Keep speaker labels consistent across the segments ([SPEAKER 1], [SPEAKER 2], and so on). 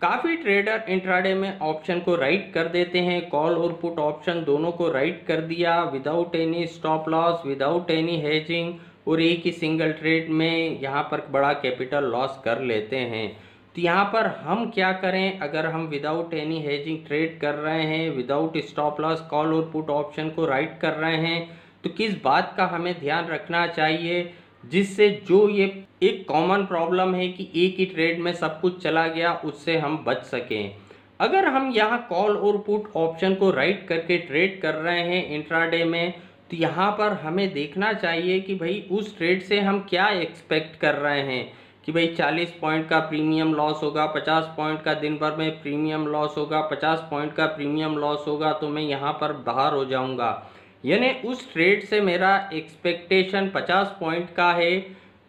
[SPEAKER 1] काफ़ी trader intraday में option को राइट कर देते हैं, कॉल और पुट ऑप्शन दोनों को राइट कर दिया without any stop loss, without any hedging, और एक ही सिंगल ट्रेड में यहाँ पर बड़ा कैपिटल लॉस कर लेते हैं। तो यहाँ पर हम क्या करें, अगर हम विदाउट एनी हेजिंग ट्रेड कर रहे हैं, विदाउट स्टॉप लॉस कॉल और पुट ऑप्शन को राइट कर रहे हैं, तो किस बात का हमें ध्यान रखना चाहिए, जिससे जो ये एक कॉमन प्रॉब्लम है कि एक ही ट्रेड में सब कुछ चला गया, उससे हम बच सकें। अगर हम यहाँ कॉल और पुट ऑप्शन को राइट करके ट्रेड कर रहे हैं इंट्राडे में, तो यहाँ पर हमें देखना चाहिए कि भाई उस ट्रेड से हम क्या एक्सपेक्ट कर रहे हैं कि भाई 40 पॉइंट का प्रीमियम लॉस होगा, 50 पॉइंट का दिन भर में प्रीमियम लॉस होगा, 50 पॉइंट का प्रीमियम लॉस होगा, तो मैं यहाँ पर बाहर हो जाऊँगा। यानी उस ट्रेड से मेरा एक्सपेक्टेशन 50 पॉइंट का है,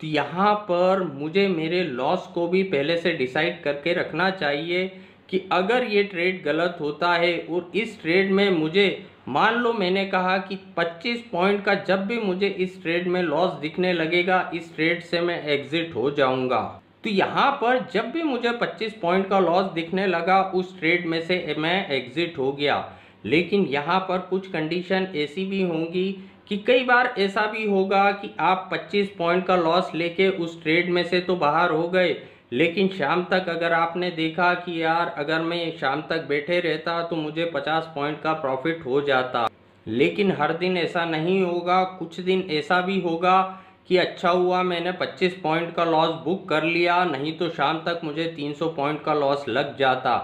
[SPEAKER 1] तो यहाँ पर मुझे मेरे लॉस को भी पहले से डिसाइड करके रखना चाहिए कि अगर ये ट्रेड गलत होता है और इस ट्रेड में मुझे, मान लो मैंने कहा कि 25 पॉइंट का जब भी मुझे इस ट्रेड में लॉस दिखने लगेगा, इस ट्रेड से मैं एग्जिट हो जाऊंगा। तो यहाँ पर जब भी मुझे 25 पॉइंट का लॉस दिखने लगा, उस ट्रेड में से मैं एग्जिट हो गया। लेकिन यहाँ पर कुछ कंडीशन ऐसी भी होंगी कि कई बार ऐसा भी होगा कि आप 25 पॉइंट का लॉस लेके उस ट्रेड में से तो बाहर हो गए, लेकिन शाम तक अगर आपने देखा कि यार अगर मैं शाम तक बैठे रहता तो मुझे 50 पॉइंट का प्रॉफिट हो जाता। लेकिन हर दिन ऐसा नहीं होगा, कुछ दिन ऐसा भी होगा कि अच्छा हुआ मैंने 25 पॉइंट का लॉस बुक कर लिया, नहीं तो शाम तक मुझे 300 पॉइंट का लॉस लग जाता।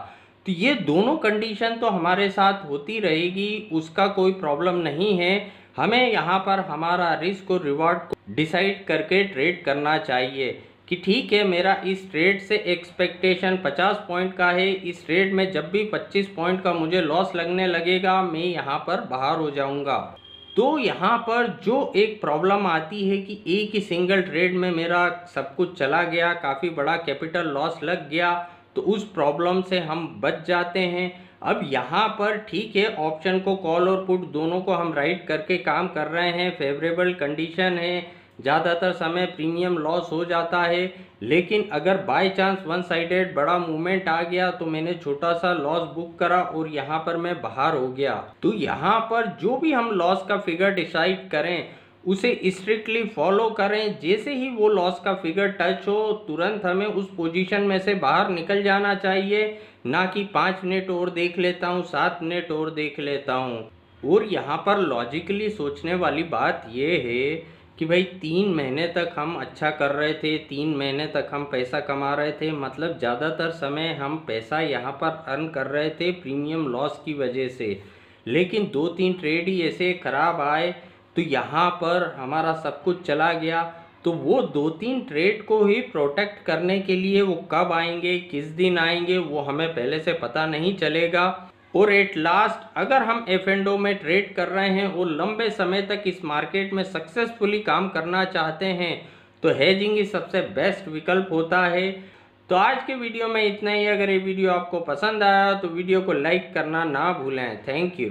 [SPEAKER 1] तो ये दोनों कंडीशन तो हमारे साथ होती रहेगी, उसका कोई प्रॉब्लम नहीं है। हमें यहाँ पर हमारा रिस्क और रिवॉर्ड को डिसाइड करके ट्रेड करना चाहिए कि ठीक है, मेरा इस ट्रेड से एक्सपेक्टेशन 50 पॉइंट का है, इस ट्रेड में जब भी 25 पॉइंट का मुझे लॉस लगने लगेगा, मैं यहाँ पर बाहर हो जाऊँगा। तो यहाँ पर जो एक प्रॉब्लम आती है कि एक ही सिंगल ट्रेड में मेरा सब कुछ चला गया, काफ़ी बड़ा कैपिटल लॉस लग गया, तो उस प्रॉब्लम से हम बच जाते हैं। अब यहाँ पर ठीक है, ऑप्शन को कॉल और पुट दोनों को हम राइट करके काम कर रहे हैं, फेवरेबल कंडीशन है, ज़्यादातर समय प्रीमियम लॉस हो जाता है। लेकिन अगर बाय चांस वन साइडेड बड़ा मूवमेंट आ गया, तो मैंने छोटा सा लॉस बुक करा और यहाँ पर मैं बाहर हो गया। तो यहाँ पर जो भी हम लॉस का फिगर डिसाइड करें, उसे स्ट्रिक्टली फॉलो करें। जैसे ही वो लॉस का फिगर टच हो, तुरंत हमें उस पोजीशन में से बाहर निकल जाना चाहिए, ना कि 5 मिनट और देख लेता हूँ, 7 मिनट और देख लेता हूँ। और यहाँ पर लॉजिकली सोचने वाली बात ये है कि भाई 3 महीने तक हम अच्छा कर रहे थे, 3 महीने तक हम पैसा कमा रहे थे, मतलब ज़्यादातर समय हम पैसा यहाँ पर अर्न कर रहे थे प्रीमियम लॉस की वजह से। लेकिन 2-3 ट्रेड ही ऐसे ख़राब आए, तो यहाँ पर हमारा सब कुछ चला गया। तो वो 2-3 ट्रेड को ही प्रोटेक्ट करने के लिए वो कब आएंगे, किस दिन आएंगे, वो हमें पहले से पता नहीं चलेगा। और एट लास्ट अगर हम एफ&ओ में ट्रेड कर रहे हैं और लंबे समय तक इस मार्केट में सक्सेसफुली काम करना चाहते हैं, तो हेजिंग ही सबसे बेस्ट विकल्प होता है। तो आज के वीडियो में इतना ही। अगर ये वीडियो आपको पसंद आया तो वीडियो को लाइक करना ना भूलें। Thank you.